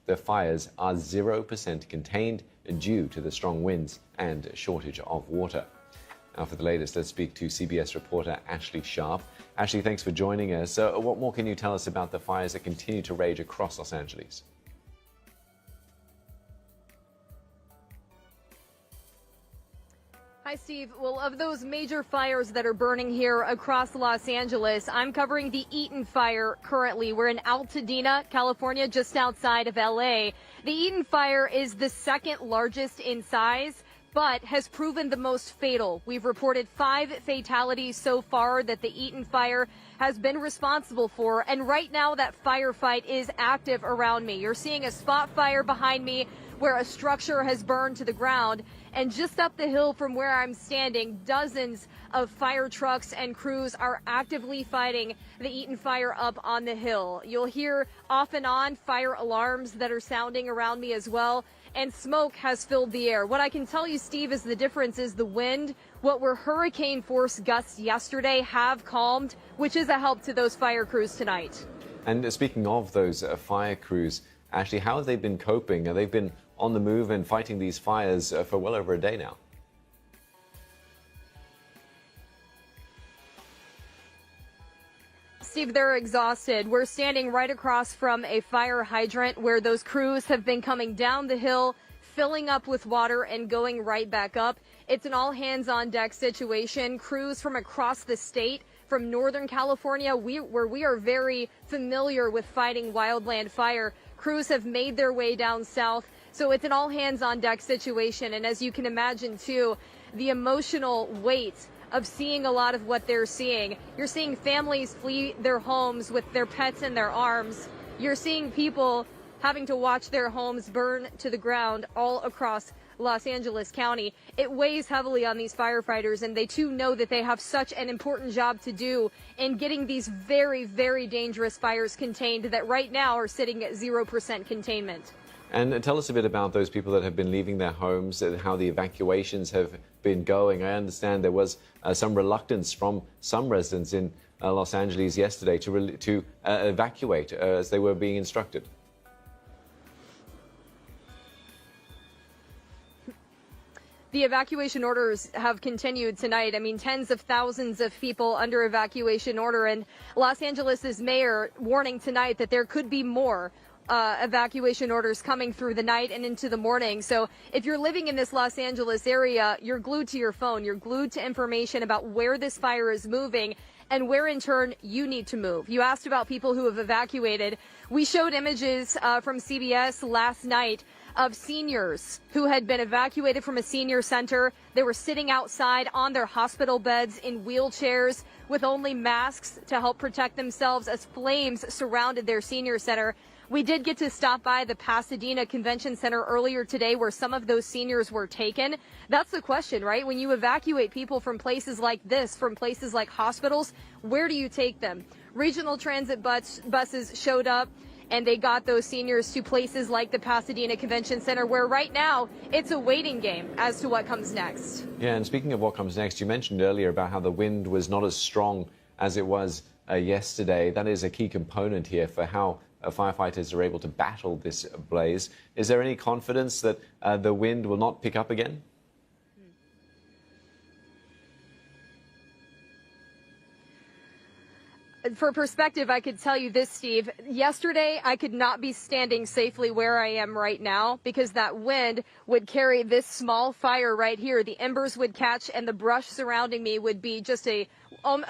the fires are 0% contained due to the strong winds and shortage of water. Now, for the latest, let's speak to CBS reporter Ashley Sharp. Ashley, thanks for joining us. What more can you tell us about the fires that continue to rage across Los Angeles? Hi, Steve. Well, of those major fires that are burning here across Los Angeles, I'm covering the Eaton fire currently. We're in Altadena, California, just outside of LA. The Eaton fire is the second largest in size, but has proven the most fatal. We've reported 5 fatalities so far that the Eaton fire has been responsible for. And right now, that firefight is active around me. You're seeing a spot fire behind me where a structure has burned to the ground. And just up the hill from where I'm standing, dozens of fire trucks and crews are actively fighting the Eaton fire up on the hill. You'll hear off and on fire alarms that are sounding around me as well, and smoke has filled the air. What I can tell you, Steve, is the difference is the wind. What were hurricane force gusts yesterday have calmed, which is a help to those fire crews tonight. And speaking of those fire crews, Ashley, how have they been coping? They've been on the move and fighting these fires for well over a day now. Steve, they're exhausted. We're standing right across from a fire hydrant where those crews have been coming down the hill, filling up with water and going right back up. It's an all hands on deck situation. Crews from across the state, from Northern California, where we are very familiar with fighting wildland fire. Crews have made their way down south. So it's an all hands on deck situation. And as you can imagine, too, the emotional weight of seeing a lot of what they're seeing. You're seeing families flee their homes with their pets in their arms. You're seeing people having to watch their homes burn to the ground all across Los Angeles County. It weighs heavily on these firefighters, and they too know that they have such an important job to do in getting these very, very dangerous fires contained that right now are sitting at 0% containment. And tell us a bit about those people that have been leaving their homes, and how the evacuations have been going. I understand there was some reluctance from some residents in Los Angeles yesterday to evacuate as they were being instructed. The evacuation orders have continued tonight. I mean, tens of thousands of people under evacuation order, and Los Angeles' mayor warning tonight that there could be more evacuation orders coming through the night and into the morning. So if you're living in this Los Angeles area, you're glued to your phone. You're glued to information about where this fire is moving and where in turn you need to move. You asked about people who have evacuated. We showed images from CBS last night of seniors who had been evacuated from a senior center. They were sitting outside on their hospital beds in wheelchairs with only masks to help protect themselves as flames surrounded their senior center. We did get to stop by the Pasadena Convention Center earlier today where some of those seniors were taken. That's the question, right? When you evacuate people from places like this, from places like hospitals, where do you take them? Regional transit buses showed up, and they got those seniors to places like the Pasadena Convention Center, where right now it's a waiting game as to what comes next. Yeah, and speaking of what comes next, you mentioned earlier about how the wind was not as strong as it was yesterday. That is a key component here for how firefighters are able to battle this blaze. Is there any confidence that the wind will not pick up again? For perspective, I could tell you this, Steve. Yesterday, I could not be standing safely where I am right now because that wind would carry this small fire right here. The embers would catch and the brush surrounding me would be just a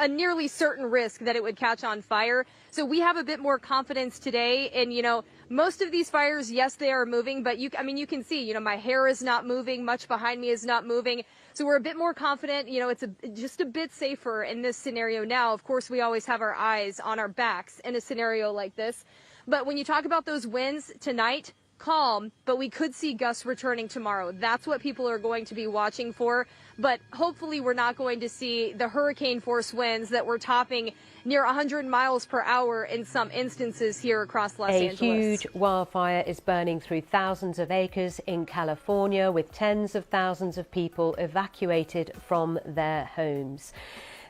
nearly certain risk that it would catch on fire. So we have a bit more confidence today. And, you know, most of these fires, yes, they are moving, but you can see, you know, my hair is not moving. Much behind me is not moving. So we're a bit more confident. You know, it's just a bit safer in this scenario now. Of course, we always have our eyes on our backs in a scenario like this. But when you talk about those winds tonight, calm, but we could see gusts returning tomorrow. That's what people are going to be watching for. But hopefully we're not going to see the hurricane force winds that were topping near 100 miles per hour in some instances here across Los Angeles. A huge wildfire is burning through thousands of acres in California, with tens of thousands of people evacuated from their homes.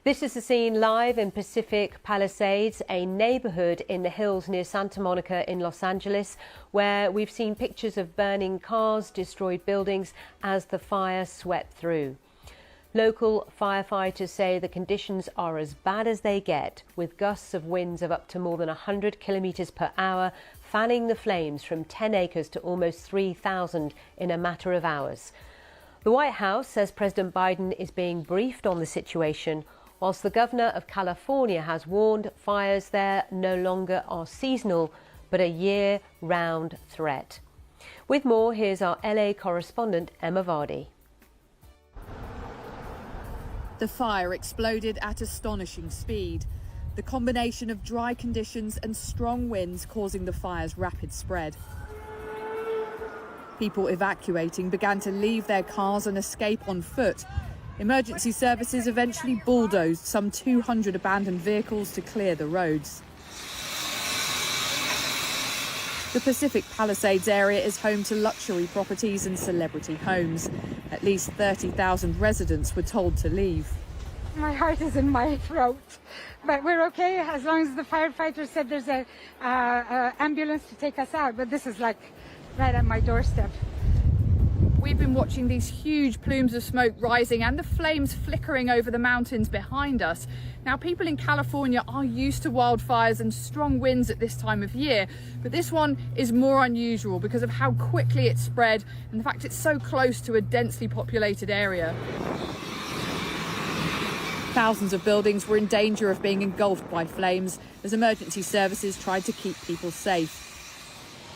This is the scene live in Pacific Palisades, a neighborhood in the hills near Santa Monica in Los Angeles, where we've seen pictures of burning cars, destroyed buildings as the fire swept through. Local firefighters say the conditions are as bad as they get, with gusts of winds of up to more than 100 kilometres per hour, fanning the flames from 10 acres to almost 3,000 in a matter of hours. The White House says President Biden is being briefed on the situation, whilst the governor of California has warned fires there no longer are seasonal, but a year-round threat. With more, here's our LA correspondent, Emma Vardy. The fire exploded at astonishing speed. The combination of dry conditions and strong winds causing the fire's rapid spread. People evacuating began to leave their cars and escape on foot. Emergency services eventually bulldozed some 200 abandoned vehicles to clear the roads. The Pacific Palisades area is home to luxury properties and celebrity homes. At least 30,000 residents were told to leave. My heart is in my throat, but we're okay as long as the firefighters said there's a ambulance to take us out. But this is like right at my doorstep. We've been watching these huge plumes of smoke rising and the flames flickering over the mountains behind us. Now, people in California are used to wildfires and strong winds at this time of year, but this one is more unusual because of how quickly it spread and the fact it's so close to a densely populated area. Thousands of buildings were in danger of being engulfed by flames as emergency services tried to keep people safe.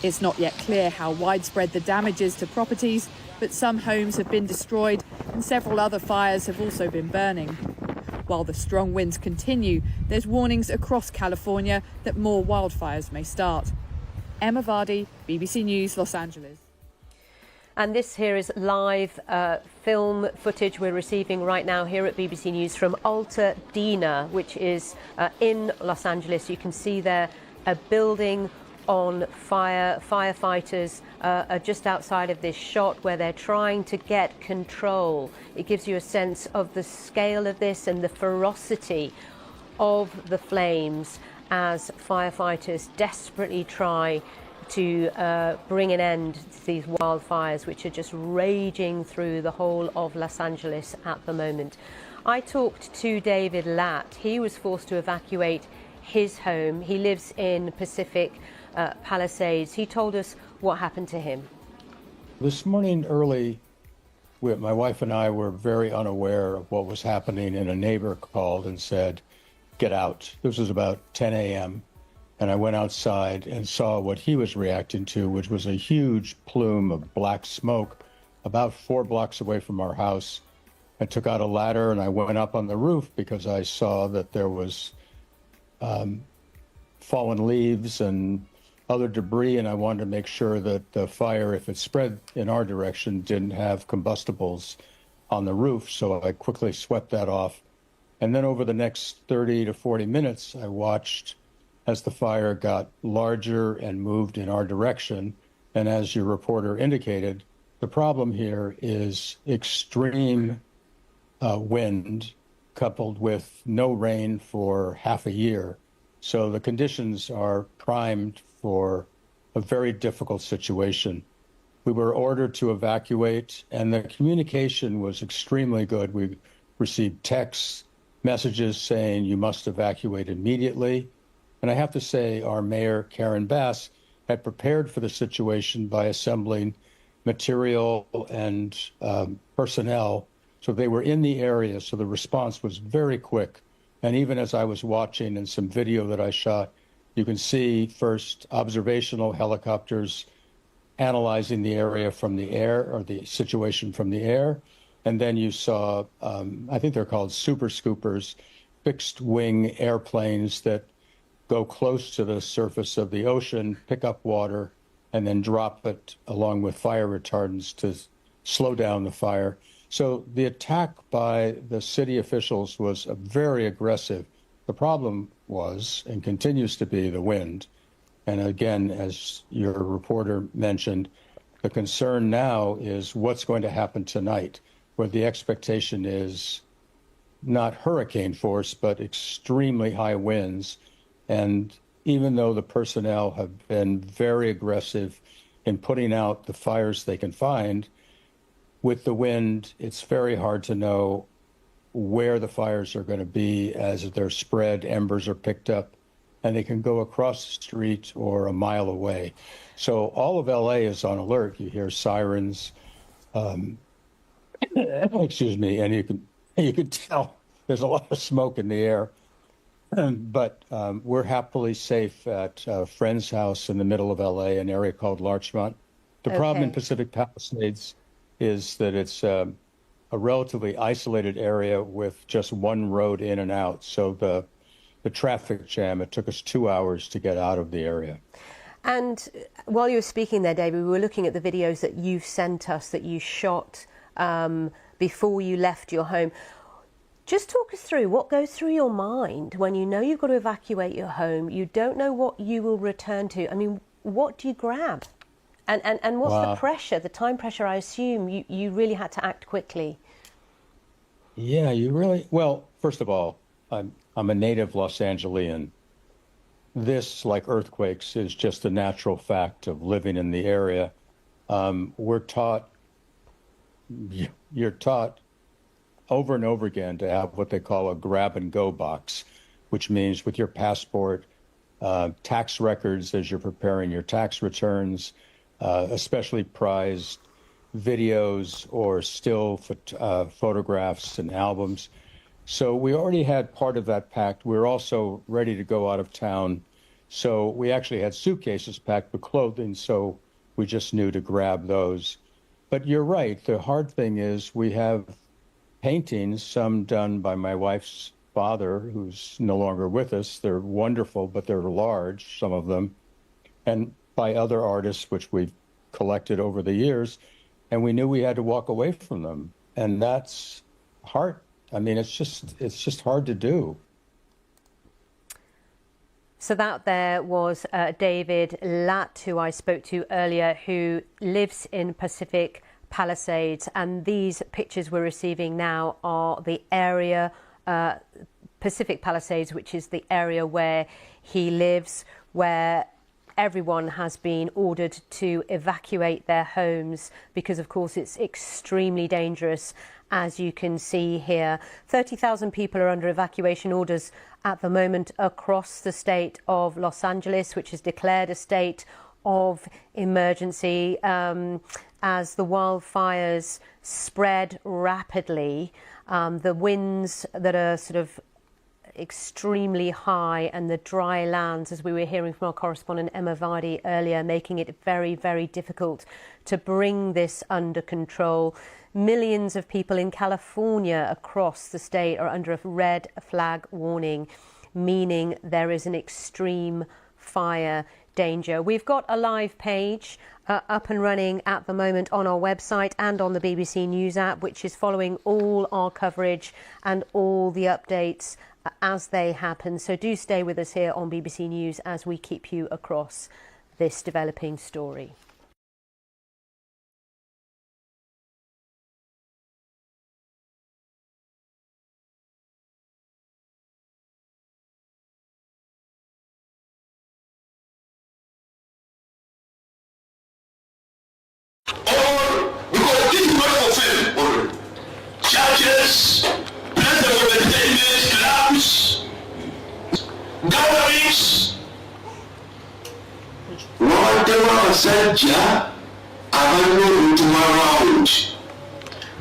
It's not yet clear how widespread the damage is to properties, but some homes have been destroyed and several other fires have also been burning. While the strong winds continue, there's warnings across California that more wildfires may start. Emma Vardy, BBC News, Los Angeles. And this here is live film footage we're receiving right now here at BBC News from Altadena, which is in Los Angeles. You can see there a building on fire. Firefighters are just outside of this shot where they're trying to get control. It gives you a sense of the scale of this and the ferocity of the flames as firefighters desperately try to bring an end to these wildfires, which are just raging through the whole of Los Angeles at the moment. I talked to David Latt. He was forced to evacuate his home. He lives in Pacific Palisades. He told us what happened to him. This morning early, my wife and I were very unaware of what was happening, and a neighbor called and said, "Get out." This was about 10 a.m. And I went outside and saw what he was reacting to, which was a huge plume of black smoke about 4 blocks away from our house. I took out a ladder and I went up on the roof because I saw that there was fallen leaves and other debris, and I wanted to make sure that the fire, if it spread in our direction, didn't have combustibles on the roof. So I quickly swept that off. And then over the next 30 to 40 minutes, I watched as the fire got larger and moved in our direction. And as your reporter indicated, the problem here is extreme wind coupled with no rain for half a year. So the conditions are primed for a very difficult situation. We were ordered to evacuate, and the communication was extremely good. We received texts, messages saying you must evacuate immediately. And I have to say, our mayor, Karen Bass, had prepared for the situation by assembling material and personnel. So they were in the area, so the response was very quick. And even as I was watching in some video that I shot, you can see first observational helicopters analyzing the area from the air, or the situation from the air. And then you saw, I think they're called super scoopers, fixed wing airplanes that go close to the surface of the ocean, pick up water, and then drop it along with fire retardants to slow down the fire. So the attack by the city officials was very aggressive. The problem was, and continues to be, the wind. And again, as your reporter mentioned, the concern now is what's going to happen tonight, where the expectation is not hurricane force, but extremely high winds. And even though the personnel have been very aggressive in putting out the fires they can find, with the wind, it's very hard to know where the fires are going to be as they're spread, embers are picked up, and they can go across the street or a mile away. So all of LA is on alert. You hear sirens, excuse me, and you can tell there's a lot of smoke in the air. But we're happily safe at a friend's house in the middle of LA, an area called Larchmont. The problem in Pacific Palisades is that it's a relatively isolated area with just one road in and out. So the traffic jam, it took us 2 hours to get out of the area. And while you were speaking there, David, we were looking at the videos that you've sent us that you shot before you left your home. Just talk us through what goes through your mind when you know you've got to evacuate your home, you don't know what you will return to. I mean, what do you grab? And what's the pressure, the time pressure? I assume you really had to act quickly. Yeah, well, first of all, I'm a native Los Angelian. This, like earthquakes, is just a natural fact of living in the area. You're taught over and over again to have what they call a grab and go box, which means with your passport, tax records as you're preparing your tax returns, especially prized videos or still photographs and albums. So we already had part of that packed. We were also ready to go out of town. So we actually had suitcases packed with clothing, so we just knew to grab those. But you're right. The hard thing is we have paintings, some done by my wife's father, who's no longer with us. They're wonderful, but they're large, some of them, and by other artists, which we've collected over the years. And we knew we had to walk away from them. And that's hard. I mean, it's just hard to do. So that there was David Latt, who I spoke to earlier, who lives in Pacific Palisades. And these pictures we're receiving now are the area, Pacific Palisades, which is the area where he lives, where everyone has been ordered to evacuate their homes because, of course, it's extremely dangerous. As you can see here, 30,000 people are under evacuation orders at the moment across the state of Los Angeles, which has declared a state of emergency as the wildfires spread rapidly. The winds that are sort of extremely high and the dry lands, as we were hearing from our correspondent Emma Vardy earlier, making it very, very difficult to bring this under control. Millions of people in California across the state are under a red flag warning, meaning there is an extreme fire danger. We've got a live page up and running at the moment on our website and on the BBC News app, which is following all our coverage and all the updates as they happen. So do stay with us here on BBC News as we keep you across this developing story. Churches, places of entertainment, clubs, gatherings. Whatever abasajja abalina oluntuma round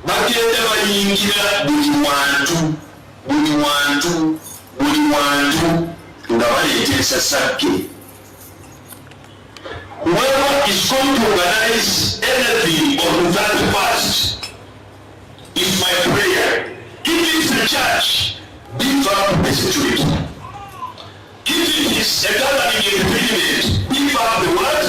bagenda bayingira buli wantu nga baleetesa sakke. Whoever is going to organize anything on that past is my prayer. If it's a church, beef up the security. If it is a gathering entertainment, beef up the what?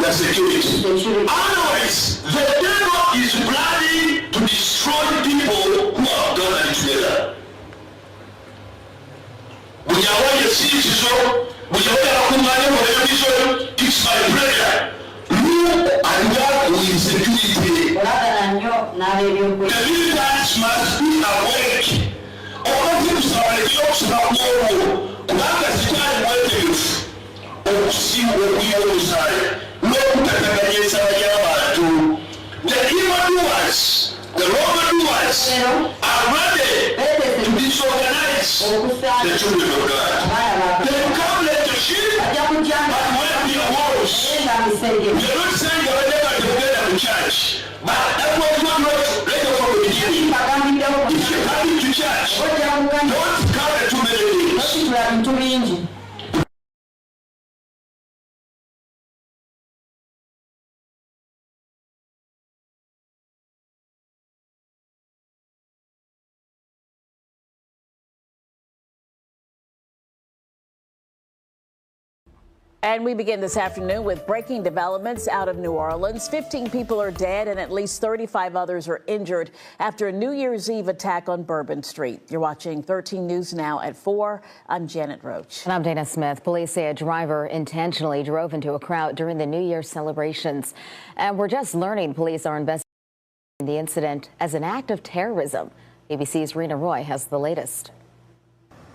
The security. Otherwise, the devil is planning to destroy people who are gathered together. It's my prayer. Look and work with security. The militants must be awake. Okozi kusabaliza okusaba kw'olwo kubanga sitaani mwetegefu okusiibwa okuyonsaale n'okutataganya ensala y'abantu. The evildoers, the wrongdoers are ready to disorganize the children of God. They will come like the sheep, but when the wolves, they're not saying they're never together in church. But that was not right from the beginning. If you come into church, don't count too many things. And we begin this afternoon with breaking developments out of New Orleans. 15 people are dead and at least 35 others are injured after a New Year's Eve attack on Bourbon Street. You're watching 13 News Now at 4. I'm Janet Roach. And I'm Dana Smith. Police say a driver intentionally drove into a crowd during the New Year's celebrations. And we're just learning police are investigating the incident as an act of terrorism. ABC's Rena Roy has the latest.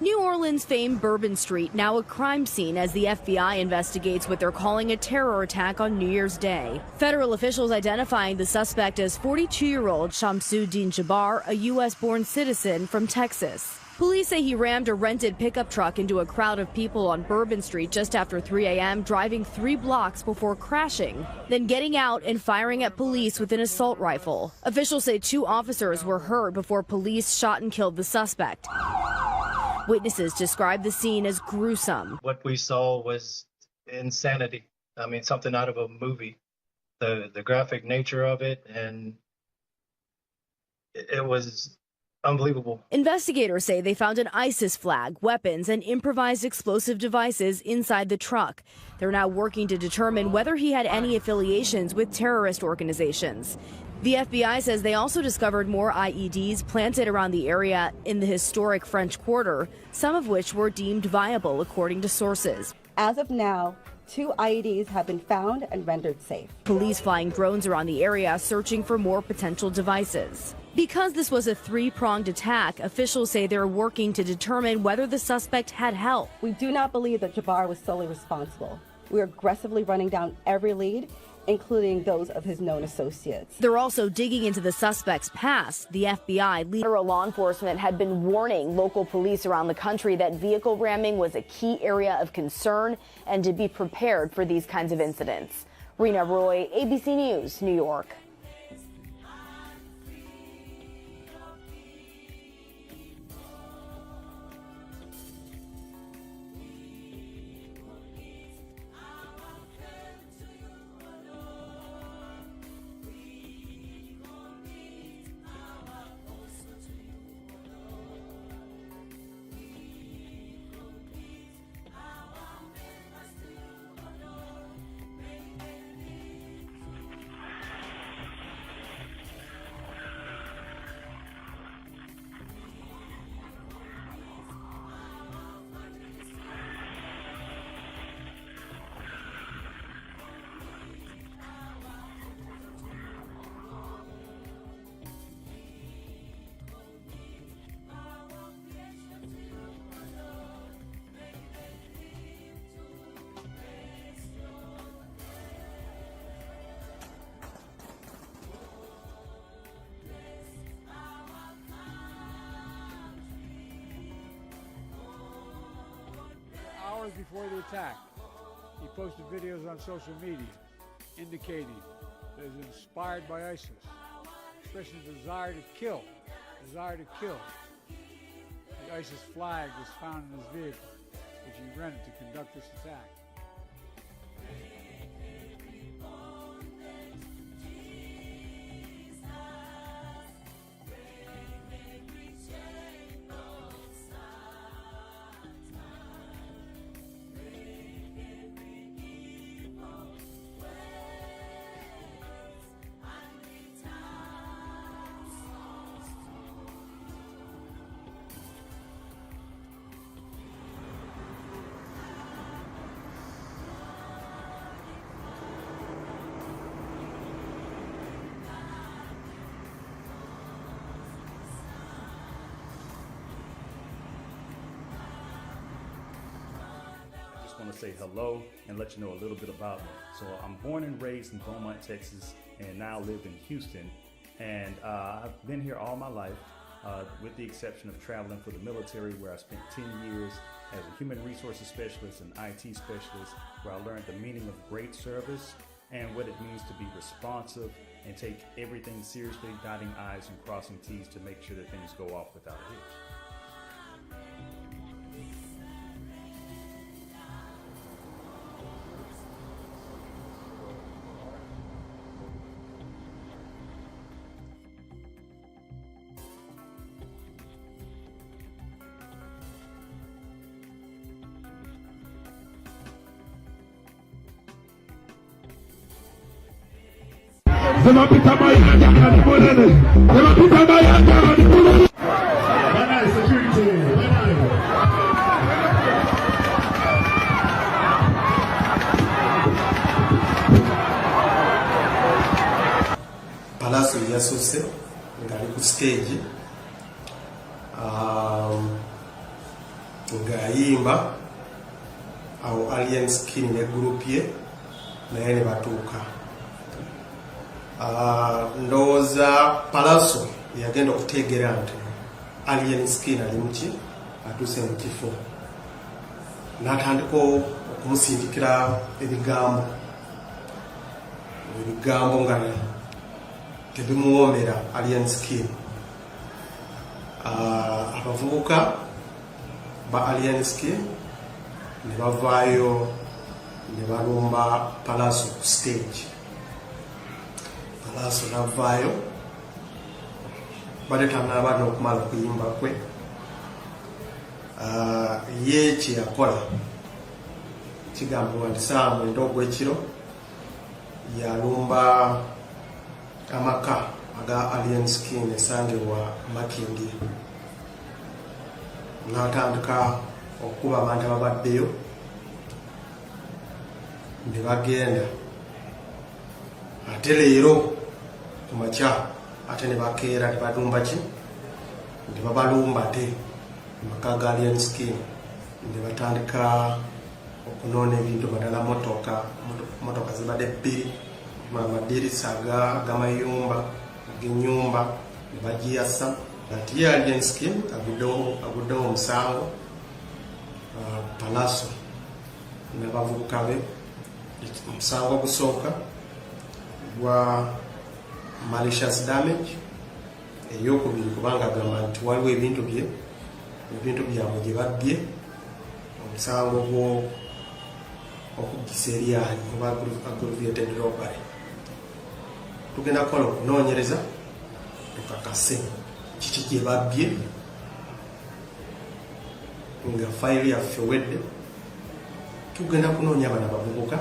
New Orleans famed Bourbon Street, now a crime scene as the FBI investigates what they're calling a terror attack on New Year's Day. Federal officials identifying the suspect as 42-year-old Shamsuddin Jabbar, a U.S.-born citizen from Texas. Police say he rammed a rented pickup truck into a crowd of people on Bourbon Street just after 3 a.m., driving 3 blocks before crashing, then getting out and firing at police with an assault rifle. Officials say 2 officers were hurt before police shot and killed the suspect. Witnesses described the scene as gruesome. What we saw was insanity. I mean, something out of a movie. The graphic nature of it, and it was unbelievable. Investigators say they found an ISIS flag, weapons, and improvised explosive devices inside the truck. They're now working to determine whether he had any affiliations with terrorist organizations. The FBI says they also discovered more IEDs planted around the area in the historic French Quarter, some of which were deemed viable, according to sources. As of now, 2 IEDs have been found and rendered safe. Police flying drones around the area searching for more potential devices. Because this was a 3-pronged attack, officials say they're working to determine whether the suspect had help. We do not believe that Jabbar was solely responsible. We're aggressively running down every lead, including those of his known associates. They're also digging into the suspect's past. The FBI federal law enforcement had been warning local police around the country that vehicle ramming was a key area of concern and to be prepared for these kinds of incidents. Rena Roy, ABC News, New York. Hours before the attack, he posted videos on social media indicating that he was inspired by ISIS, expressing a desire to kill. The ISIS flag was found in his vehicle, which he rented to conduct this attack. say hello and let you know a little bit about me. So I'm born and raised in Beaumont, Texas, and now live in Houston. And I've been here all my life, with the exception of traveling for the military, where I spent 10 years as a human resources specialist and IT specialist, where I learned the meaning of great service and what it means to be responsive and take everything seriously, dotting I's and crossing T's to make sure that things go off without a hitch. Palaso yasose ngali ku stage ngayimba awo Alien Skin ne group ye naye ne batuuka. Ndowooza Palaso yagenda okutegeera nti Alien Skin ali muki atuuse mu kifo, n'atandika okumusindikira ebigambo nga tebimuwoomera Alien Skin. Abavubuka ba Alien Skin ne bavaayo ne balumba Palaso ku stage. Palaso navaayo badde tanaba n'okumala okuyimba kwe. Ye kye yakola kigambibwa nti ssaawa mwenda ogw'ekiro yalumba amaka aga Alien Skin esangibwa Makindye, n'atandika okukuba abantu ababaddeyo ne bagenda. Ate leero ku makya ate ne bakeera ne balumba ki, ne babalumba ate amaka ga Alien Skin, ne batandika okunoona ebintu badala motoka zibadde bbiri, amadirisa g'amayumba ag'ennyumba ne bagiyasa. Ati ye Alien Skin aguddewo omusango. Palaso n'abavubuka be, omusango ogusooka gwa malicious damage, eyokubiri kubanga agamba nti waliwo ebintu byabwe gye babbye, omusango okugisa eryanyi oba aggravated robbery. Tugenda kukola okunoonyereza tukakase kiki gye babbye, nga fayiri yaffe wedde. Tugenda kunoonya bano abavubuka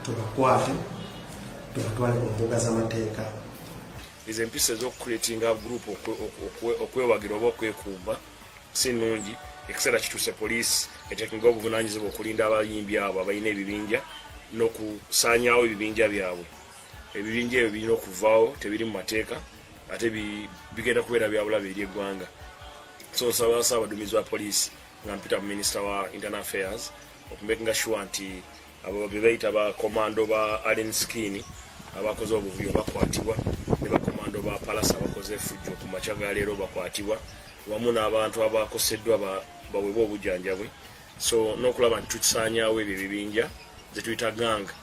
tubakwate tubatwale ku mbuga z'amateeka. Izo empisa ez'okukuleetinga group okwewagira oba okwekuuma si nnungi. Ekiseera kituuse poliisi eteekinga obuvunaanyizibwa okulinda abayimbi abo abalina ebibinja n'okusaanyaawo ebibinja byabwe. Ebibinja ebyo birina okuvaawo, tebiri mu mateeka ate bigenda kubeera bya bulabe eri eggwanga. So nsaba Ssaabaduumizi wa poliisi nga mpita mu minisita wa internal affairs okumakinga sure nti abo be bayita bakomando ba Alien Skin abakoze obuvuyo bakwatibwa, ne bakomando ba Palaso abakoze effujjo ku makya ga leero bakwatibwa, wamu n'abantu abakoseddwa baweebwa obujjanjabi. So n'okulaba nti tukisaanyaawo ebyo ebibinja ze tuyita ganga.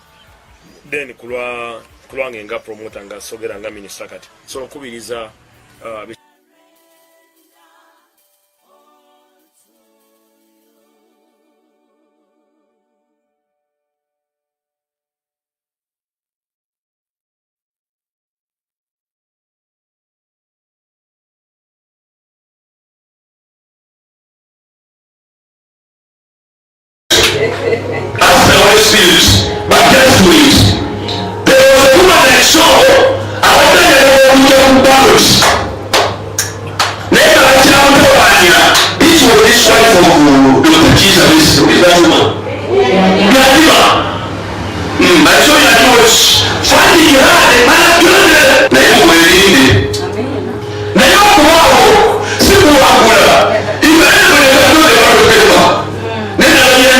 Then kulwange nga promoter nga sogera nga minisita kati so okubiriza Nena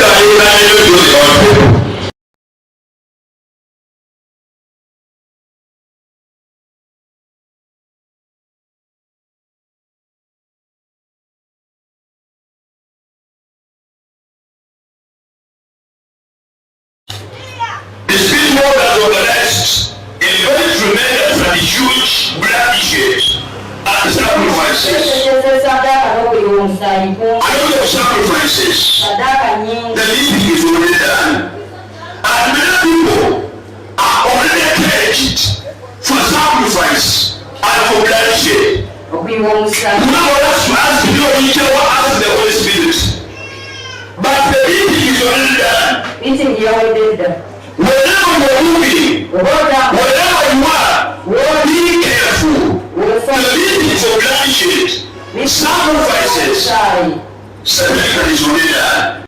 and huge black t-shirts and sacrifices. I don't have sacrifices. The living is already done. And many people are already pledged for sacrifice and for bloodshed. Now that's why I ask the Holy Spirit. But the meeting is already done. Wherever you're moving, wherever you are, be careful. The meeting for bloodshed, sacrifices, salvation is already done.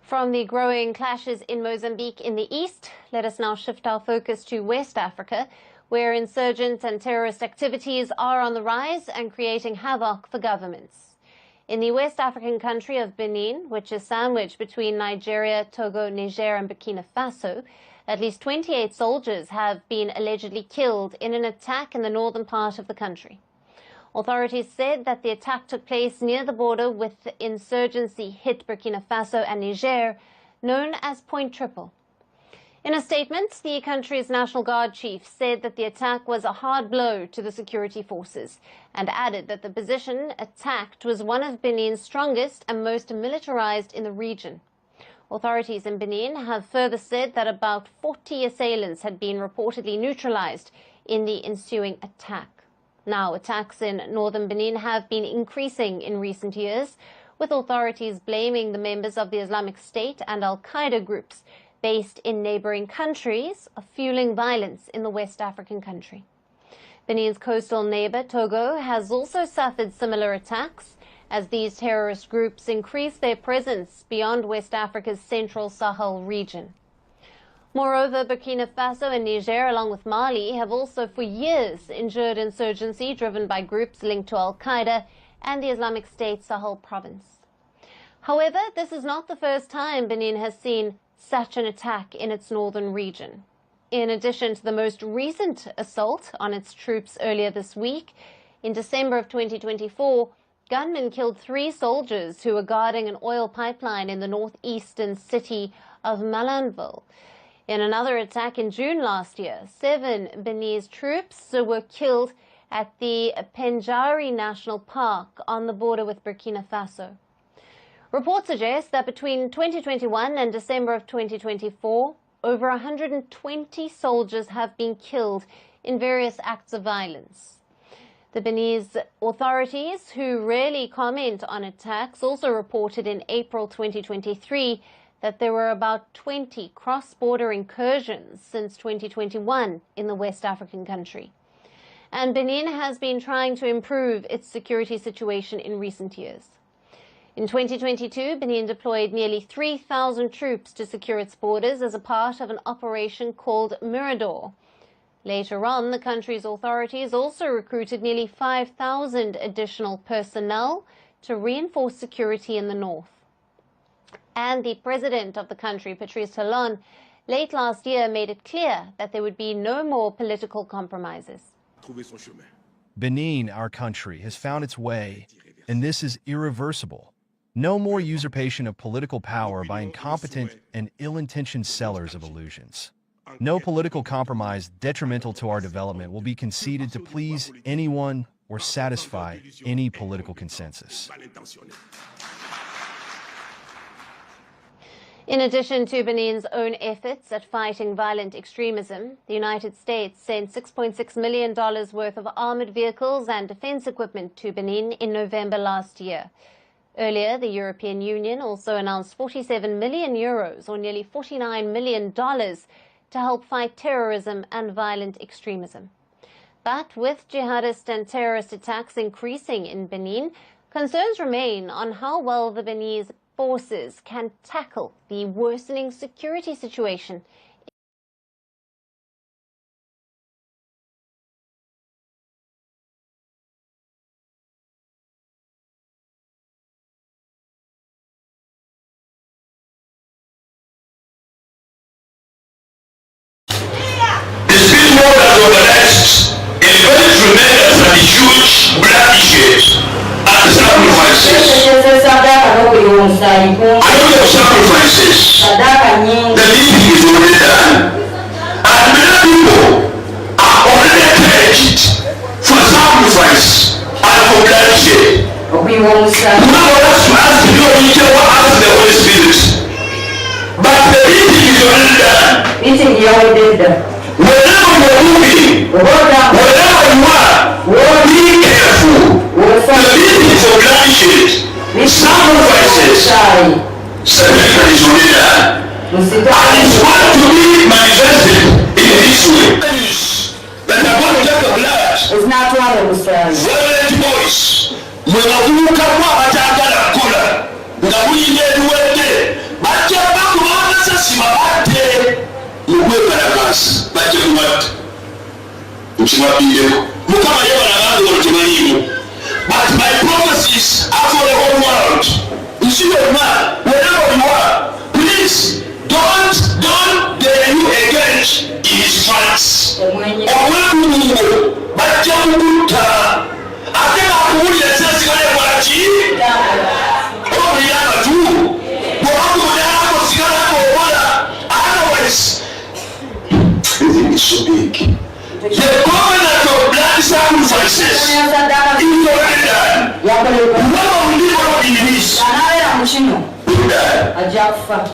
From the growing clashes in Mozambique in the east, let us now shift our focus to West Africa, where insurgent and terrorist activities are on the rise and creating havoc for governments. In the West African country of Benin, which is sandwiched between Nigeria, Togo, Niger and Burkina Faso, at least 28 soldiers have been allegedly killed in an attack in the northern part of the country. Authorities said that the attack took place near the border with the insurgency hit Burkina Faso and Niger, known as Point Triple. In a statement, the country's National Guard chief said that the attack was a hard blow to the security forces and added that the position attacked was one of Benin's strongest and most militarized in the region. Authorities in Benin have further said that about 40 assailants had been reportedly neutralized in the ensuing attack. Now, attacks in northern Benin have been increasing in recent years, with authorities blaming the members of the Islamic State and Al-Qaeda groups based in neighboring countries of fueling violence in the West African country. Benin's coastal neighbor, Togo, has also suffered similar attacks as these terrorist groups increase their presence beyond West Africa's central Sahel region. Moreover, Burkina Faso and Niger, along with Mali, have also for years endured insurgency driven by groups linked to Al-Qaeda and the Islamic State Sahel province. However, this is not the first time Benin has seen such an attack in its northern region. In addition to the most recent assault on its troops earlier this week, in December of 2024, gunmen killed 3 soldiers who were guarding an oil pipeline in the northeastern city of Malanville. In another attack in June last year, 7 Beninese troops were killed at the Pendjari National Park on the border with Burkina Faso. Reports suggest that between 2021 and December of 2024, over 120 soldiers have been killed in various acts of violence. The Beninese authorities, who rarely comment on attacks, also reported in April 2023 that there were about 20 cross-border incursions since 2021 in the West African country. And Benin has been trying to improve its security situation in recent years. In 2022, Benin deployed nearly 3,000 troops to secure its borders as a part of an operation called Mirador. Later on, the country's authorities also recruited nearly 5,000 additional personnel to reinforce security in the north. And the president of the country, Patrice Talon, late last year made it clear that there would be no more political compromises. Benin, our country, has found its way, and this is irreversible. No more usurpation of political power by incompetent and ill-intentioned sellers of illusions. No political compromise detrimental to our development will be conceded to please anyone or satisfy any political consensus. In addition to Benin's own efforts at fighting violent extremism, the United States sent $6.6 million worth of armored vehicles and defense equipment to Benin in November last year. Earlier, the European Union also announced 47 million euros, or nearly $49 million, to help fight terrorism and violent extremism. But with jihadist and terrorist attacks increasing in Benin, concerns remain on how well the Beninese forces can tackle the worsening security situation. bloodshed and sacrifices. I don't have sacrifices. The living is already done. And many people are already pledged for sacrifice and for bloodshed. Now let's ask the Holy Spirit. But the living is already done. Wherever you are moving, wherever you are, be careful. The living for bloodshed, sacrifices, salvation is already done. And it's going to be manifested in this way. That are going to take the blood. It's not violent boys. Mwenavuka kwa batagala kola. Nga wine duwede. Bacha baku wana sima bate. Mwekalakasi. Bacha duwede. Mchimabide. Mukama yewa na gangu walutimanimu. But my prophecies are for the whole world. You see your man, wherever you are, please don't dare you engage in his fights. Omwekungu bajja kukuta ate bakuwulira ensinzigale bwaki obuliranga tu bw'obakubulyako sigalako owola. Otherwise everything is so big. The covenant of blood sacrifices is already done. Whoever will live out in this will die.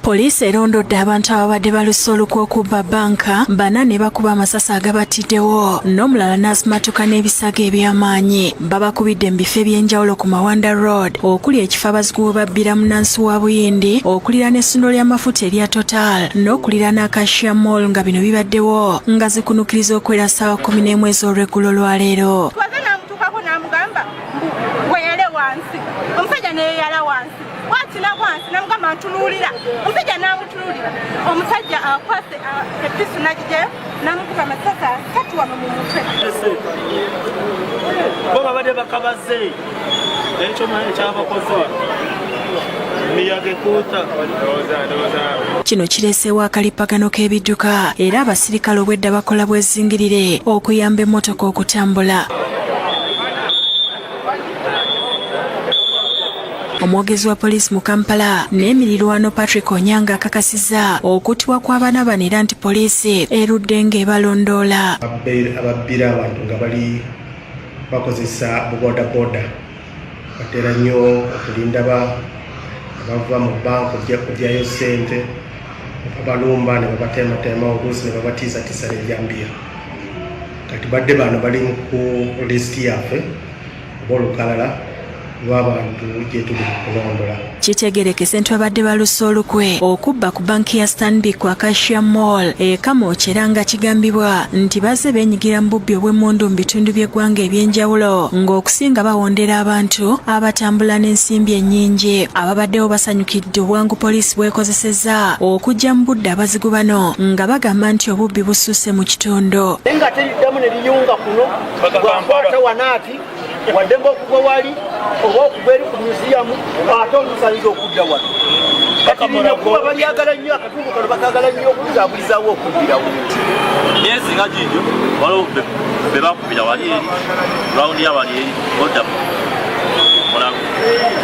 Poliisi erondodde abantu ababadde balusa olukwe okubba banka, bana ne bakuba amasasi agabatiddewo, n'omulala n'asimatuka n'ebisago eby'amaanyi. Babakubidde mu bifo eby'enjawulo ku Mawanda Road, okuli ekifo abazigu we babbiramu Nansi wa Buyindi, okulira n'essundiro ly'amafuta erya Total, n'okulira n'Acacia Mall nga bino bibaddewo nga zikunukiriza okwera ssaawa 11 ez'olweggulo lwaleero. Twaze n'amutuukako n'amugamba weyale wansi, omusajja n'eyeyala wansi. Watina wansi namugamba ntuluulira, omusajja n'amutuluulira, omusajja akwase episu n'agiggyayo n'amukuba amasasi asatu wano mu mutwe. Bo babadde bakabaze ekyo ekyabakoze miyaga ekuuta. Kino kireeseewo akalipagano k'ebidduka era abasirikale obwedda bakola bwezingirire okuyamba emmotoka okutambula. Omwogezi wa poliisi mu Kampala n'emirirwano Patrick Onyanga akakasizza okuttibwa kw'abaana bano era nti poliisi erudde ng'ebalondoola. Ababbira abantu nga bali bakozesa bubodaboda batera nnyo okulinda abava mu banka okugyayo ssente, babalumba ne babateematema oluusi ne babatiisatiisa n'ejjambiya. Kati badde bano bali ku lisiti yaffe oba olukalala lw'abantu gye tuli kulondola. Kitegerekese nti babadde balusa olukwe okubba ku banki ya Stanbic ku Acacia Mall Kamwokye era nga kigambibwa nti bazze beenyigira mu bubbi obw'emmundu mu bitundu by'eggwanga eby'enjawulo ng'okusinga bawondera abantu abatambula n'ensimbi ennyingi. Ababaddewo basanyukidde obwangu poliisi bwekozesezza okujja mu budde abazigu bano nga bagamba nti obubbi bususse mu kitundu. Nga teriddamu ne liyunga kuno bwakwata wanaati waddemba okuva wali oba okuva eri ku muziyamu ate olusalira okudda wano. Katirina kuba balyagala nnyo akatundu kano bakagala nnyo okuzaabulizawo okubbirawo. Myezi nga gino waliwo be bakubira wali eri rawundi ya wali eri odda mulago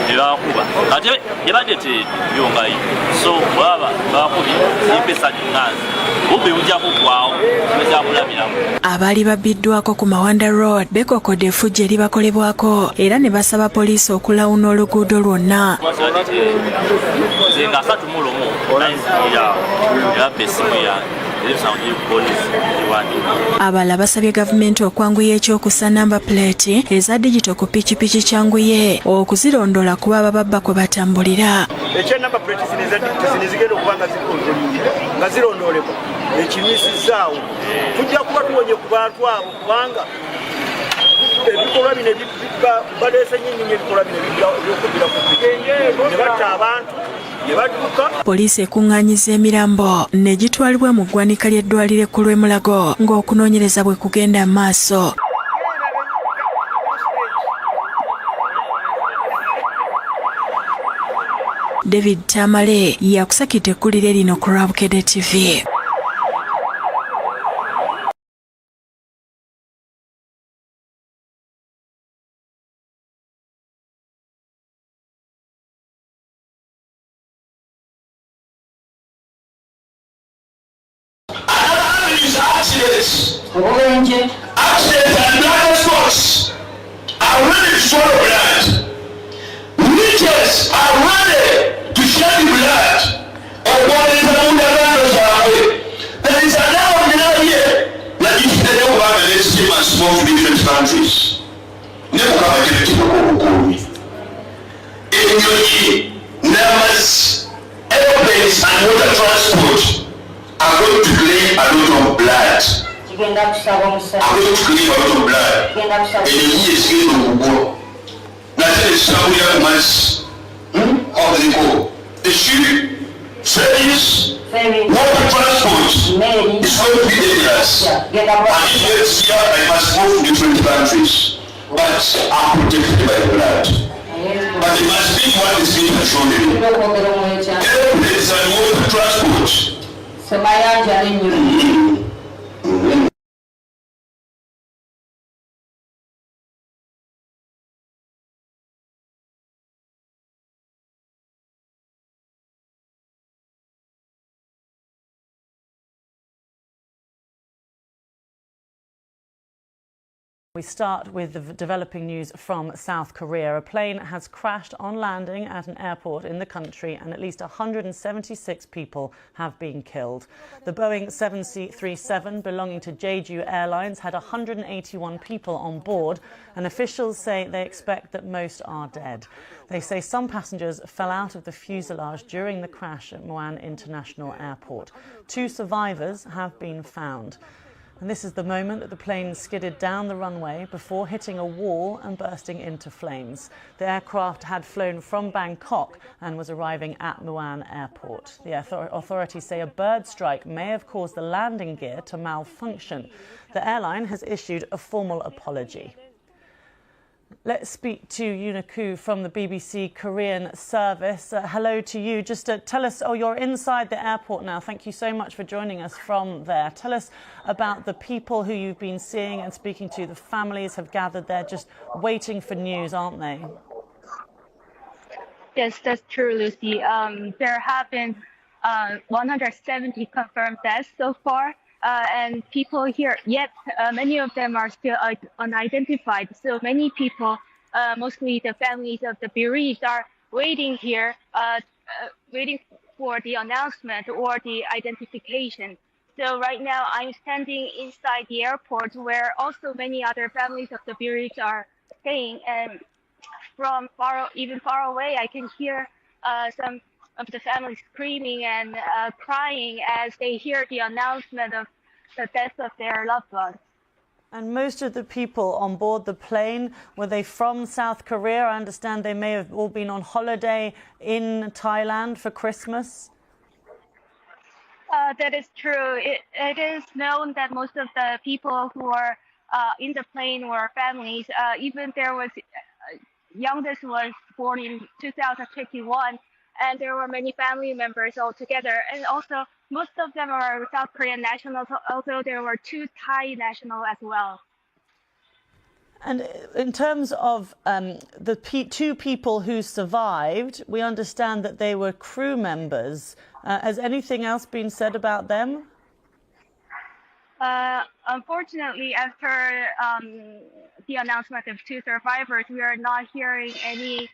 ne bakuba ate ebadde teyongayo so bwaba bakubye zimpesa nnanzi bubbi bujja kuggwawo bezakulabiramu. Abaali babbiddwako ku Mawanda Road bekokodde effujjo eribakolebwako era ne basaba poliisi okulawuna oluguudo lwonna. Nze nga 31 olayinzikirawo ebabba essimu yange. Abala basabye gavumenti okwanguya ekyokussa namba plate eza digito ku pikipiki kyanguye okuzirondoola kuba abababba kwe batambulira. Ekyenamba plate zigenda okuba nga nga zirondoolebwa ekinywisizaawo tujja kuba tuwonye ku bantu abo kubanga ebikolwa bino baleese nnyinyi ebikolwa bino ebyokubbira ku pikipiki ne batta abantu. Poliisi ekuŋŋaanyiza emirambo ne gitwalibwa mu ggwanika ly'eddwaliro ekkulu e Mulago ng'okunoonyereza bwe kugenda mu maaso. David Tamale yakusakidde ekkulire lino ku Lwabukedde TV. Accidents and blind spots are ready to swallow blood. Witches are ready to shed the blood of what is among the runners away. There is an hour here that if they don't have a system and small to different countries. Never come again to Okumi. In numbers, airplanes and water transport are going to claim a lot of blood. I'm going to claim a lot of blood. And he is going to go. Nothing is somewhere much. How do they go? The ship, ferries, water transport is going to be dangerous. And if it's here, I must move to different countries. But I'm protected by blood. But it must be what is being controlled. Airplanes and water transport. We start with the developing news from South Korea. A plane has crashed on landing at an airport in the country and at least 176 people have been killed. The Boeing 737 belonging to Jeju Airlines had 181 people on board, and officials say they expect that most are dead. They say some passengers fell out of the fuselage during the crash at Muan International Airport. 2 survivors have been found. And this is the moment that the plane skidded down the runway before hitting a wall and bursting into flames. The aircraft had flown from Bangkok and was arriving at Muan Airport. The authorities say a bird strike may have caused the landing gear to malfunction. The airline has issued a formal apology. Let's speak to Yoona Koo from the BBC Korean service. Hello to you. Just tell us, you're inside the airport now. Thank you so much for joining us from there. Tell us about the people who you've been seeing and speaking to. The families have gathered there just waiting for news, aren't they? Yes, that's true, Lucy. There have been 170 confirmed deaths so far. And people here, yet many of them are still unidentified. So many people, mostly the families of the bereaved, are waiting here, waiting for the announcement or the identification. So right now I'm standing inside the airport where also many other families of the bereaved are staying. And from even far away, I can hear some of the families screaming and crying as they hear the announcement of the death of their loved ones. And most of the people on board the plane, were they from South Korea? I understand they may have all been on holiday in Thailand for Christmas. That is true. It is known that most of the people who are in the plane were families. Even there was youngest was born in 2021. And there were many family members altogether. And also, most of them are South Korean nationals, although there were 2 Thai nationals as well. And in terms of the 2 people who survived, we understand that they were crew members. Has anything else been said about them? Unfortunately, after the announcement of 2 survivors, we are not hearing any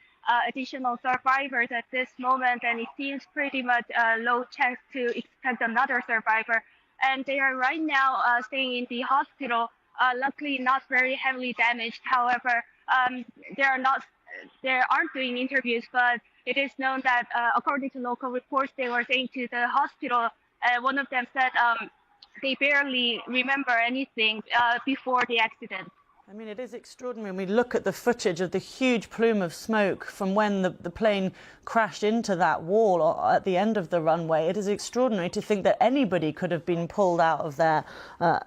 additional survivors at this moment, and it seems pretty much a low chance to expect another survivor. And they are right now staying in the hospital, luckily not very heavily damaged. However, they aren't doing interviews, but it is known that according to local reports, they were saying to the hospital, one of them said they barely remember anything before the accident. I mean, it is extraordinary when we look at the footage of the huge plume of smoke from when the plane crashed into that wall or at the end of the runway. It is extraordinary to think that anybody could have been pulled out of there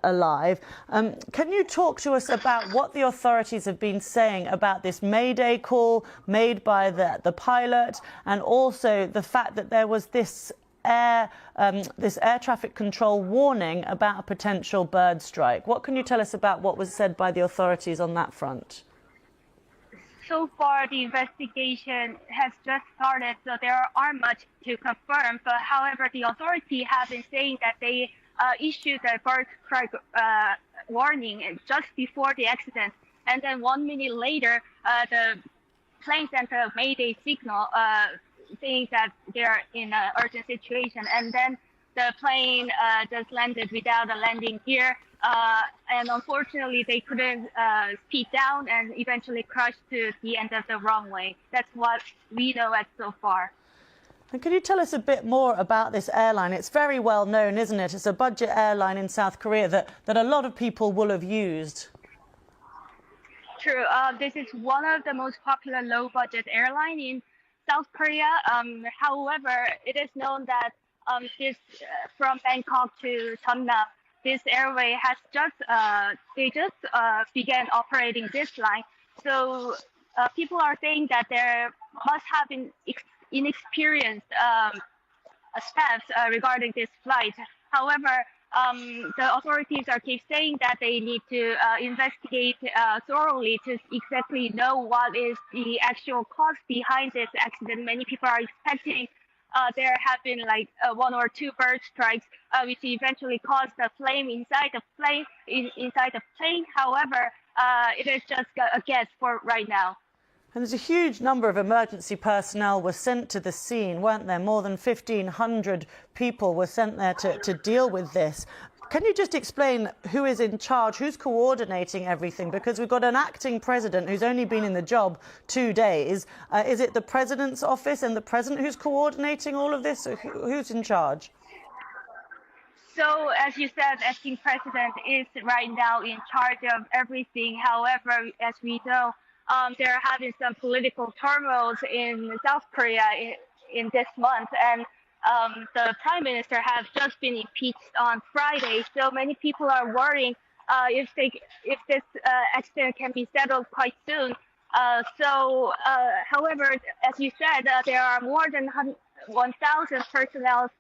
alive. Can you talk to us about what the authorities have been saying about this Mayday call made by the pilot, and also the fact that there was this air traffic control warning about a potential bird strike? What can you tell us about what was said by the authorities on that front? So far, the investigation has just started, so there aren't much to confirm. But however, the authorities have been saying that they issued a bird strike warning just before the accident, and then 1 minute later, the plane sent a Mayday signal saying that they're in an urgent situation, and then the plane just landed without a landing gear, and unfortunately they couldn't speed down and eventually crashed to the end of the runway. That's what we know as so far. And can you tell us a bit more about this airline? It's very well known, isn't it? It's a budget airline in South Korea that a lot of people will have used. True. This is one of the most popular low-budget airlines in South Korea. However, it is known that this from Bangkok to Jeonnam, this airway has just began operating this line. So people are saying that there must have been inexperienced staffs regarding this flight. However, the authorities keep saying that they need to investigate thoroughly to exactly know what is the actual cause behind this accident. Many people are expecting there have been like 1 or 2 bird strikes, which eventually caused a flame inside the plane. However, it is just a guess for right now. And there's a huge number of emergency personnel were sent to the scene, weren't there? More than 1,500 people were sent there to deal with this. Can you just explain who is in charge, who's coordinating everything? Because we've got an acting president who's only been in the job 2 days. Is it the president's office and the president who's coordinating all of this? Who's in charge? So, as you said, acting president is right now in charge of everything. However, as we know, there have been some political turmoil in South Korea in this month, and the prime minister has just been impeached on Friday. So many people are worrying if this accident can be settled quite soon. However, as you said, there are more than 1,000 personnel,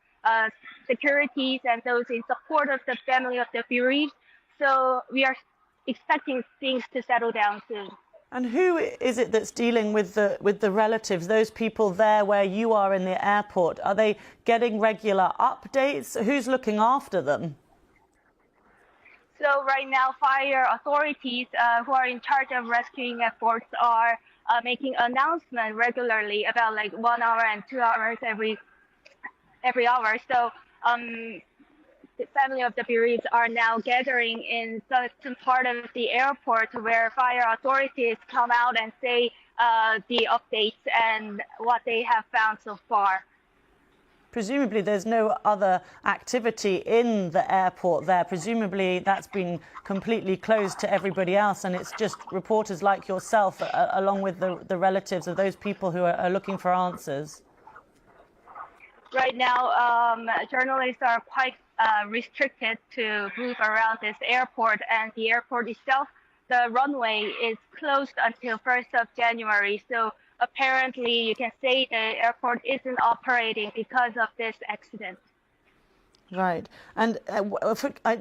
securities, and those in support of the family of the bereaved. So we are expecting things to settle down soon. And who is it that's dealing with the relatives, those people there where you are in the airport? Are they getting regular updates? Who's looking after them? So right now, fire authorities who are in charge of rescuing efforts are making announcements regularly about like 1 hour and 2 hours every hour. So the family of the bereaved are now gathering in some part of the airport where fire authorities come out and say the updates and what they have found so far. Presumably there's no other activity in the airport there. Presumably that's been completely closed to everybody else, and it's just reporters like yourself along with the relatives of those people who are looking for answers. Right now, journalists are quite restricted to move around this airport, and the airport itself, the runway is closed until 1st of January. So apparently you can say the airport isn't operating because of this accident. Right. And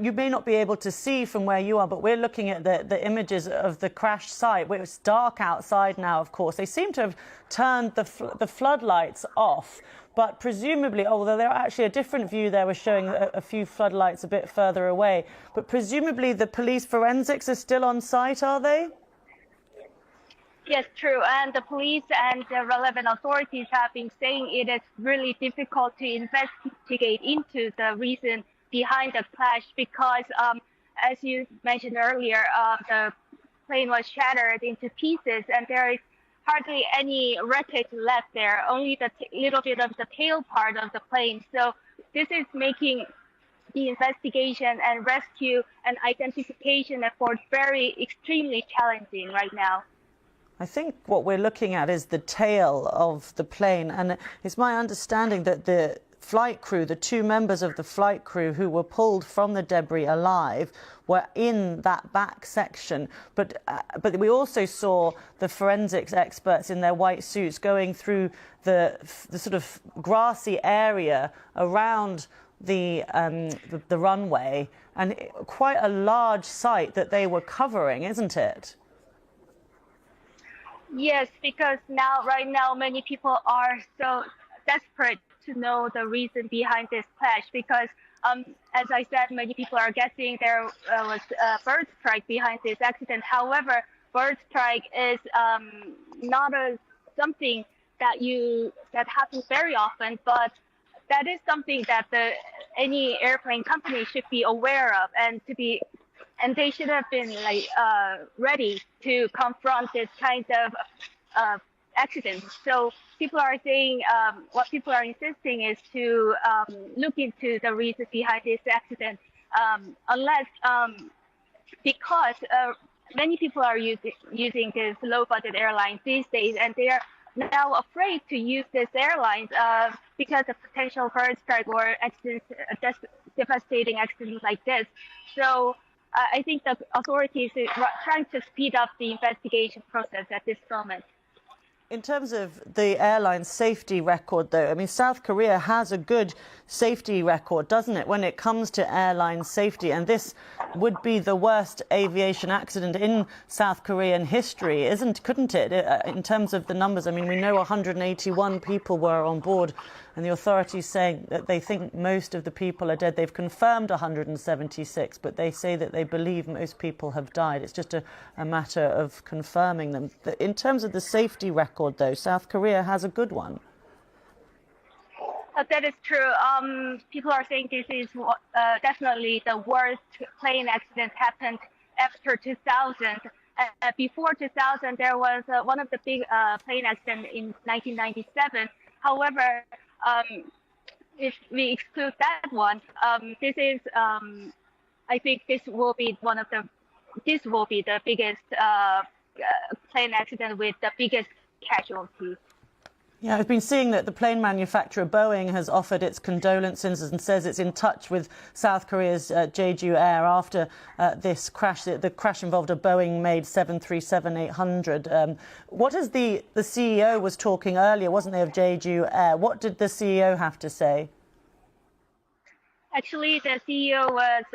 you may not be able to see from where you are, but we're looking at the images of the crash site. It's dark outside now, of course. They seem to have turned the floodlights off. But presumably, although there are actually a different view there was showing a few floodlights a bit further away, but presumably the police forensics are still on site, are they? Yes, true. And the police and the relevant authorities have been saying it is really difficult to investigate into the reason behind the crash because, as you mentioned earlier, the plane was shattered into pieces and there is hardly any wreckage left there, only the little bit of the tail part of the plane. So this is making the investigation and rescue and identification efforts very extremely challenging right now. I think what we're looking at is the tail of the plane, and it's my understanding that the flight crew, the 2 members of the flight crew who were pulled from the debris alive, were in that back section. But we also saw the forensics experts in their white suits going through the sort of grassy area around the runway, and quite a large site that they were covering, isn't it? Yes, because right now, many people are so desperate to know the reason behind this crash, because as I said, many people are guessing there was a bird strike behind this accident. However, bird strike is not something that happens very often, but that is something that any airplane company should be aware of, and they should have been ready to confront this kind of accident. So people are saying, what people are insisting is to look into the reason behind this accident, because many people are using this low-budget airline these days, and they are now afraid to use this airlines because of potential bird strike or accidents, devastating accidents like this. So I think the authorities are trying to speed up the investigation process at this moment. In terms of the airline's safety record, though, I mean, South Korea has a good safety record, doesn't it, when it comes to airline safety? And this would be the worst aviation accident in South Korean history, couldn't it, in terms of the numbers? I mean, we know 181 people were on board, and the authorities saying that they think most of the people are dead. They've confirmed 176, but they say that they believe most people have died. It's just a matter of confirming them. In terms of the safety record, though, South Korea has a good one. That is true. People are saying this is definitely the worst plane accident happened after 2000. Before 2000, there was one of the big plane accidents in 1997. However, if we exclude that one, this is, I think this will be the biggest plane accident with the biggest casualties. Yeah, I've been seeing that the plane manufacturer Boeing has offered its condolences and says it's in touch with South Korea's Jeju Air after this crash. The crash involved a Boeing-made 737-800. What is the CEO was talking earlier, wasn't there, of Jeju Air? What did the CEO have to say? Actually, the CEO was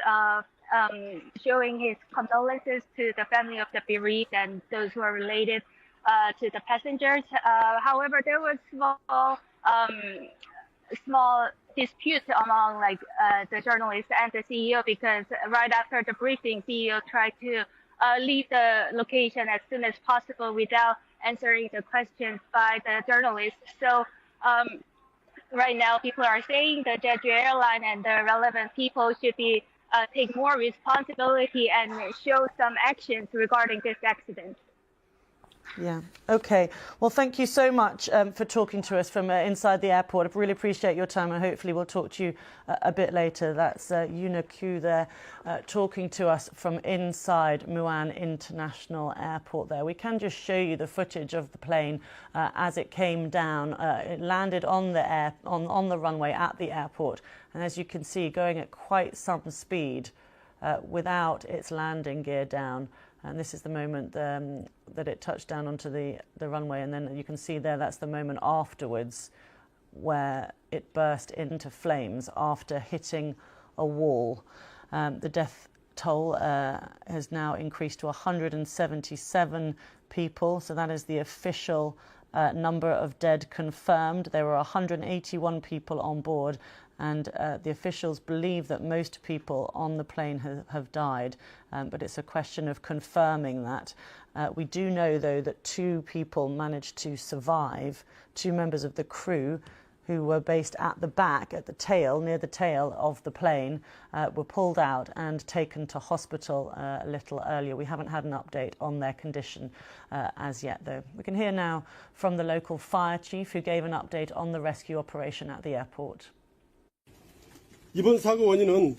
showing his condolences to the family of the bereaved and those who are related to the passengers. However, there was small dispute among the journalists and the CEO, because right after the briefing, CEO tried to leave the location as soon as possible without answering the questions by the journalists. So right now, people are saying the Jeju Airline and the relevant people should be take more responsibility and show some actions regarding this accident. Yeah. OK. Well, thank you so much for talking to us from inside the airport. I really appreciate your time, and hopefully we'll talk to you a bit later. That's Yuna Kyu there talking to us from inside Muan International Airport there. We can just show you the footage of the plane as it came down. It landed on the on the runway at the airport, and as you can see, going at quite some speed without its landing gear down. And this is the moment that it touched down onto the runway. And then you can see there, that's the moment afterwards where it burst into flames after hitting a wall. The death toll has now increased to 177 people. So that is the official number of dead confirmed. There were 181 people on board. And the officials believe that most people on the plane have died, but it's a question of confirming that. We do know, though, that 2 people managed to survive, 2 members of the crew who were based at the back, at the tail, near the tail of the plane, were pulled out and taken to hospital a little earlier. We haven't had an update on their condition as yet, though. We can hear now from the local fire chief, who gave an update on the rescue operation at the airport. 이번 사고 원인은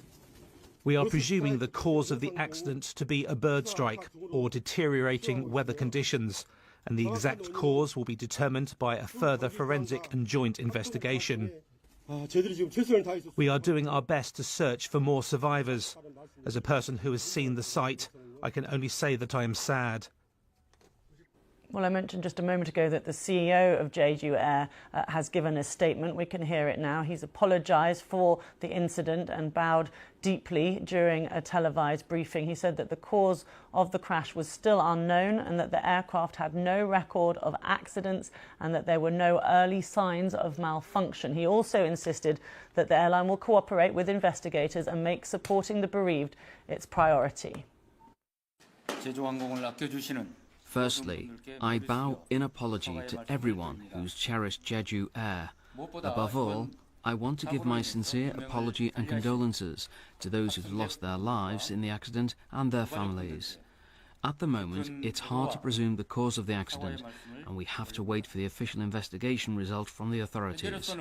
We are presuming the cause of the accident to be a bird strike or deteriorating weather conditions, and the exact cause will be determined by a further forensic and joint investigation. We are doing our best to search for more survivors. As a person who has seen the site, I can only say that I am sad. Well, I mentioned just a moment ago that the CEO of Jeju Air has given a statement. We can hear it now. He's apologised for the incident and bowed deeply during a televised briefing. He said that the cause of the crash was still unknown and that the aircraft had no record of accidents and that there were no early signs of malfunction. He also insisted that the airline will cooperate with investigators and make supporting the bereaved its priority. Firstly, I bow in apology to everyone who's cherished Jeju Air. Above all, I want to give my sincere apology and condolences to those who've lost their lives in the accident and their families. At the moment, it's hard to presume the cause of the accident, and we have to wait for the official investigation result from the authorities.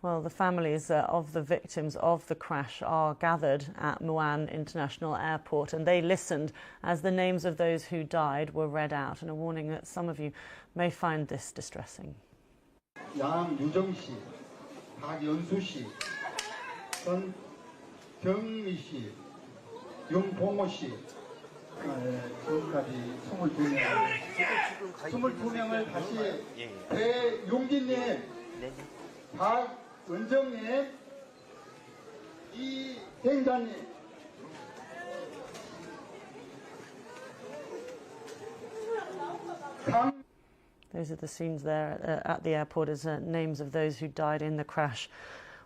Well, the families of the victims of the crash are gathered at Muan International Airport, and they listened as the names of those who died were read out, and a warning that some of you may find this distressing. 양유정 씨, 박연수 씨, 전경미 씨, 윤봉호 씨, 지금까지 22명을 다시 배용진님, 박은정님, 이행자님. Those are the scenes there at the airport as names of those who died in the crash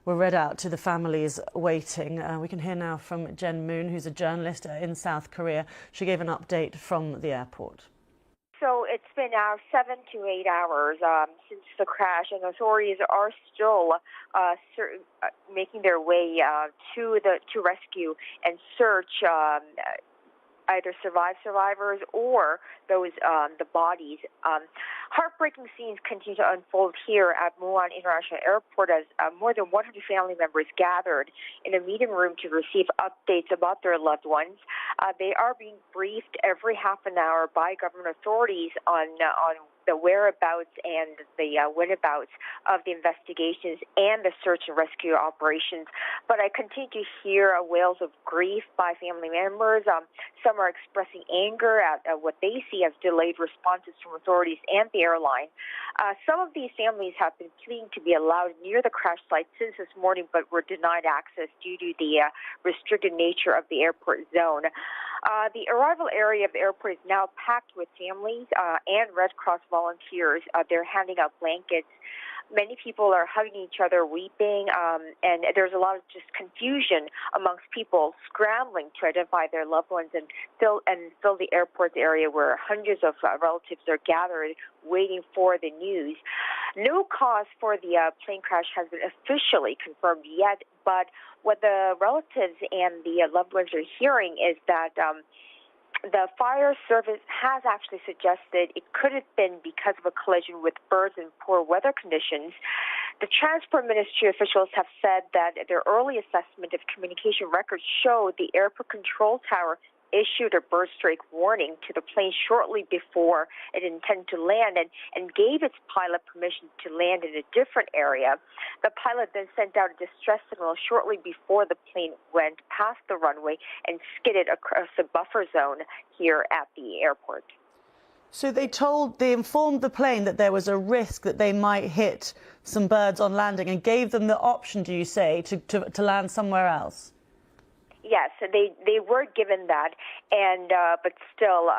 were read out to the families waiting. We can hear now from Jen Moon, who's a journalist in South Korea. She gave an update from the airport. So it's been now 7 to 8 hours since the crash, and authorities are still making their way to rescue and search either survivors or those the bodies. Heartbreaking scenes continue to unfold here at Muan International Airport as more than 100 family members gathered in a meeting room to receive updates about their loved ones. They are being briefed every half an hour by government authorities on the whereabouts and the whenabouts of the investigations and the search and rescue operations. But I continue to hear wails of grief by family members. Some are expressing anger at what they see as delayed responses from authorities and the airline. Some of these families have been pleading to be allowed near the crash site since this morning, but were denied access due to the restricted nature of the airport zone. The arrival area of the airport is now packed with families and Red Cross volunteers. They're handing out blankets. Many people are hugging each other, weeping, and there's a lot of just confusion amongst people scrambling to identify their loved ones and fill the airport area where hundreds of relatives are gathered waiting for the news. No cause for the plane crash has been officially confirmed yet, but what the relatives and the loved ones are hearing is that the fire service has actually suggested it could have been because of a collision with birds in poor weather conditions. The Transport Ministry officials have said that their early assessment of communication records showed the airport control tower issued a bird strike warning to the plane shortly before it intended to land and gave its pilot permission to land in a different area. The pilot then sent out a distress signal shortly before the plane went past the runway and skidded across the buffer zone here at the airport. So they informed the plane that there was a risk that they might hit some birds on landing and gave them the option, do you say, to land somewhere else? Yes, they were given that, and but still,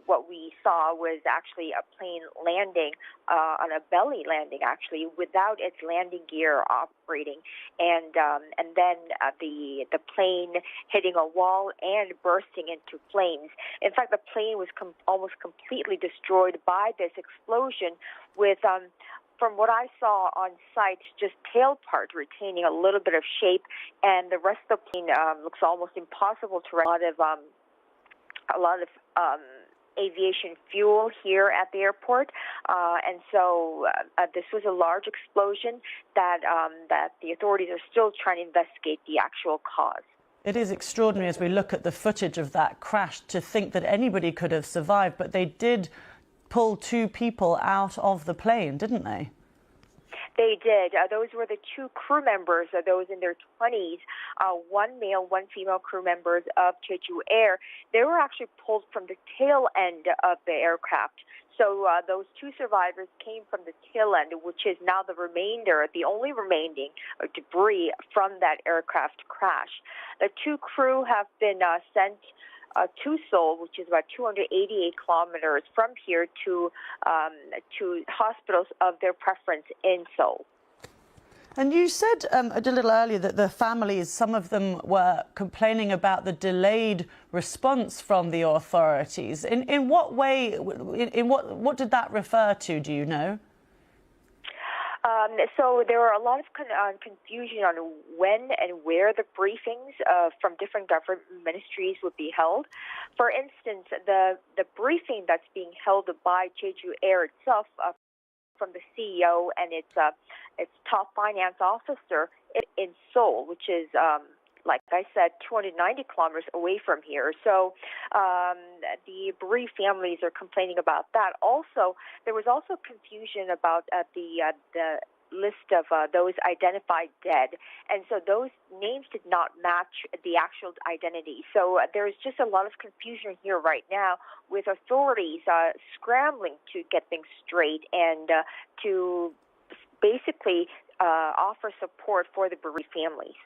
what we saw was actually a plane landing on a belly landing, actually, without its landing gear operating, and then the plane hitting a wall and bursting into flames. In fact, the plane was almost completely destroyed by this explosion, with from what I saw on site, just tail part retaining a little bit of shape, and the rest of the plane looks almost impossible to run. A lot of aviation fuel here at the airport, and so this was a large explosion that the authorities are still trying to investigate the actual cause. It is extraordinary as we look at the footage of that crash to think that anybody could have survived, but they did pull 2 people out of the plane, didn't they? They did. Those were the 2 crew members, those in their 20s, 1 male, 1 female crew members of Jeju Air. They were actually pulled from the tail end of the aircraft. So those 2 survivors came from the tail end, which is now the only remaining debris from that aircraft crash. The 2 crew have been sent to Seoul, which is about 288 kilometers from here, to hospitals of their preference in Seoul. And you said a little earlier that the families, some of them were complaining about the delayed response from the authorities. In what way, what did that refer to, do you know? So there were a lot of confusion on when and where the briefings from different government ministries would be held. For instance, the briefing that's being held by Jeju Air itself, from the CEO and its top finance officer in Seoul, which is, like I said, 290 kilometers away from here. So the bereaved families are complaining about that. Also, there was also confusion about the list of those identified dead, and so those names did not match the actual identity. So there's just a lot of confusion here right now, with authorities scrambling to get things straight and to basically offer support for the bereaved families.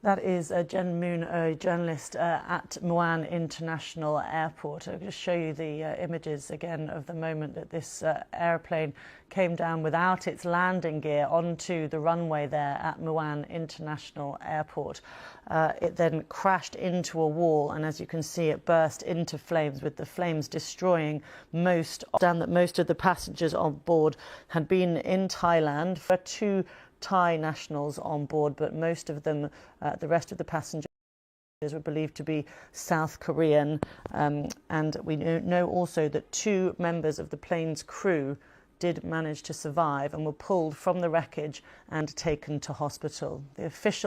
That is Jen Moon, a journalist at Muan International Airport. I'll just show you the images again of the moment that this airplane came down without its landing gear onto the runway there at Muan International Airport. It then crashed into a wall, and as you can see, it burst into flames, with the flames destroying most of the passengers on board had been in Thailand. For 2 Thai nationals on board, but most of them, the rest of the passengers, were believed to be South Korean. And we know also that 2 members of the plane's crew did manage to survive and were pulled from the wreckage and taken to hospital. The official